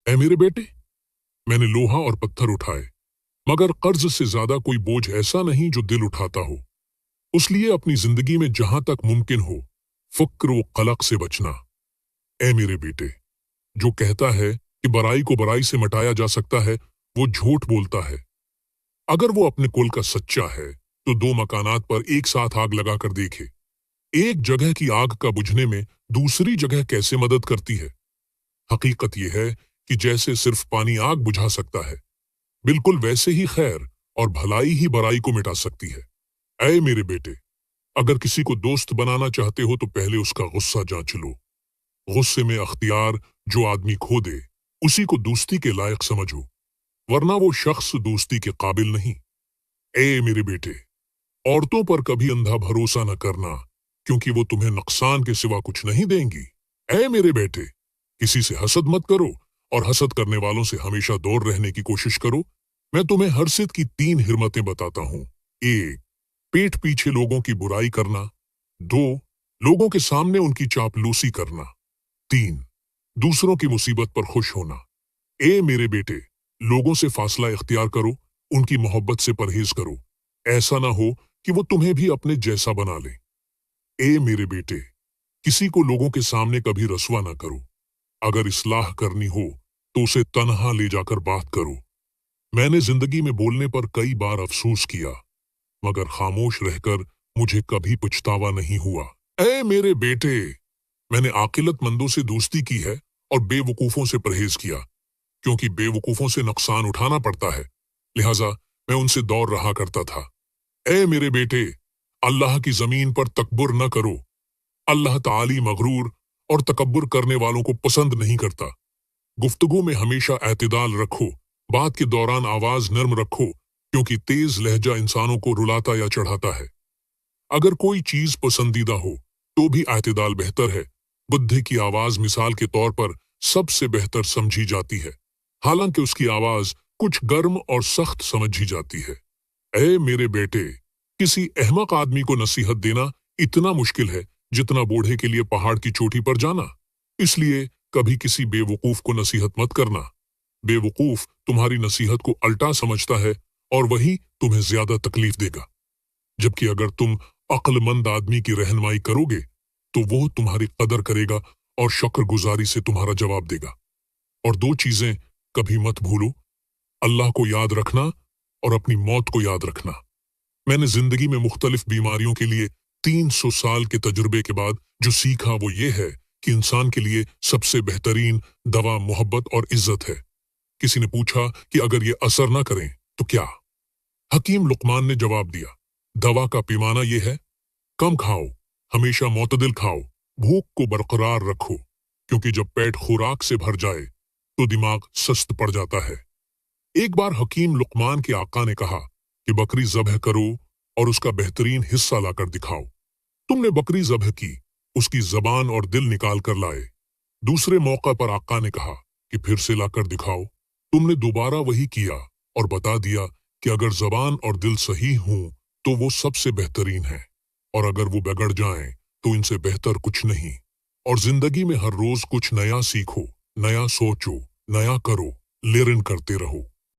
ऐ मेरे बेटे, मैंने लोहा और पत्थर उठाए, मगर कर्ज से ज्यादा कोई बोझ ऐसा नहीं जो दिल उठाता हो। उसलिए अपनी जिंदगी में जहां तक मुमकिन हो, फक्र व कलक से बचना। ऐ मेरे बेटे, जो कहता है कि बुराई को बुराई से मिटाया जा सकता है, वो झूठ बोलता है। अगर वो अपने कुल का सच्चा है, तो दो मकानात पर एक साथ आग लगाकर देखे। एक जगह की आग का बुझने में दूसरी जगह कैसे मदद करती है। हकीकत यह है कि जैसे सिर्फ पानी आग बुझा सकता है, बिल्कुल वैसे ही खैर और भलाई ही बुराई को मिटा सकती है। ऐ मेरे बेटे, अगर किसी को दोस्त बनाना चाहते हो तो पहले उसका गुस्सा जांच लो। गुस्से में अख्तियार जो आदमी खो दे, उसी को दोस्ती के लायक समझो, वरना वो शख्स दोस्ती के काबिल नहीं। ऐ मेरे बेटे, औरतों पर कभी अंधा भरोसा न करना, क्योंकि वो तुम्हें नुकसान के सिवा कुछ नहीं देंगी। ऐ मेरे बेटे, किसी से हसद मत करो और हसद करने वालों से हमेशा दूर रहने की कोशिश करो। मैं तुम्हें हरसिद की 3 हिरमतें बताता हूँ। 1, पीठ पीछे लोगों की बुराई करना। 2, लोगों के सामने उनकी चापलूसी करना। 3, दूसरों की मुसीबत पर खुश होना। ए मेरे बेटे, लोगों से फासला इख्तियार करो, उनकी मोहब्बत से परहेज करो। ऐसा ना हो कि वो तुम्हें भी अपने जैसा बना ले। ए मेरे बेटे, किसी को लोगों के सामने कभी रसवा ना करो। अगर इस्लाह करनी हो तो उसे तन्हा ले जाकर बात करो। मैंने जिंदगी में बोलने पर कई बार अफसोस किया, मगर खामोश रहकर मुझे कभी पछतावा नहीं हुआ। ऐ मेरे बेटे, मैंने आकिलतमंदों से दोस्ती की है और बेवकूफों से परहेज किया, क्योंकि बेवकूफों से नुकसान उठाना पड़ता है, लिहाजा मैं उनसे दौड़ रहा करता था। ऐ मेरे बेटे, अल्लाह की जमीन पर तकब्बुर न करो। अल्लाह ताली मगरूर और तकब्बुर करने वालों को पसंद नहीं करता। गुफ्तगू में हमेशा एतदाल रखो, बात के दौरान आवाज नर्म रखो, क्योंकि तेज लहजा इंसानों को रुलाता या चढ़ाता है। अगर कोई चीज पसंदीदा हो तो भी एतदाल बेहतर है। बुद्धि की आवाज मिसाल के तौर पर सबसे बेहतर समझी जाती है, हालांकि उसकी आवाज कुछ गर्म और सख्त समझी जाती है। ऐ मेरे बेटे, किसी अहमक आदमी को नसीहत देना इतना मुश्किल है जितना बूढ़े के लिए पहाड़ की चोटी पर जाना। इसलिए कभी किसी बेवकूफ को नसीहत मत करना। बेवकूफ तुम्हारी नसीहत को अल्टा समझता है और वही तुम्हें ज्यादा तकलीफ देगा, जबकि अगर तुम अक्लमंद आदमी की रहनुमाई करोगे तो वो तुम्हारी कदर करेगा और शुक्रगुजारी से तुम्हारा जवाब देगा। और 2 चीजें कभी मत भूलो, अल्लाह को याद रखना और अपनी मौत को याद रखना। मैंने जिंदगी में मुख्तलिफ बीमारियों के लिए 300 साल के तजुर्बे के बाद जो सीखा वो ये है कि इंसान के लिए सबसे बेहतरीन दवा मोहब्बत और इज्जत है। किसी ने पूछा कि अगर ये असर ना करें तो क्या? हकीम लुकमान ने जवाब दिया, दवा का पैमाना ये है, कम खाओ, हमेशा मोतदिल खाओ, भूख को बरकरार रखो, क्योंकि जब पेट खुराक से भर जाए तो दिमाग सुस्त पड़ जाता है। एक बार हकीम लुकमान के आका ने कहा कि बकरी ज़ब्ह करो और उसका बेहतरीन हिस्सा लाकर दिखाओ। तुमने बकरी ज़ब्ह की, उसकी जबान और दिल निकाल कर लाए। दूसरे मौका पर आका ने कहा कि फिर से लाकर दिखाओ। तुमने दोबारा वही किया और बता दिया कि अगर जबान और दिल सही हों तो वो सबसे बेहतरीन है, और अगर वो बिगड़ जाएं तो इनसे बेहतर कुछ नहीं। और जिंदगी में हर रोज कुछ नया सीखो, नया सोचो, नया करो, लेरन करते रहो।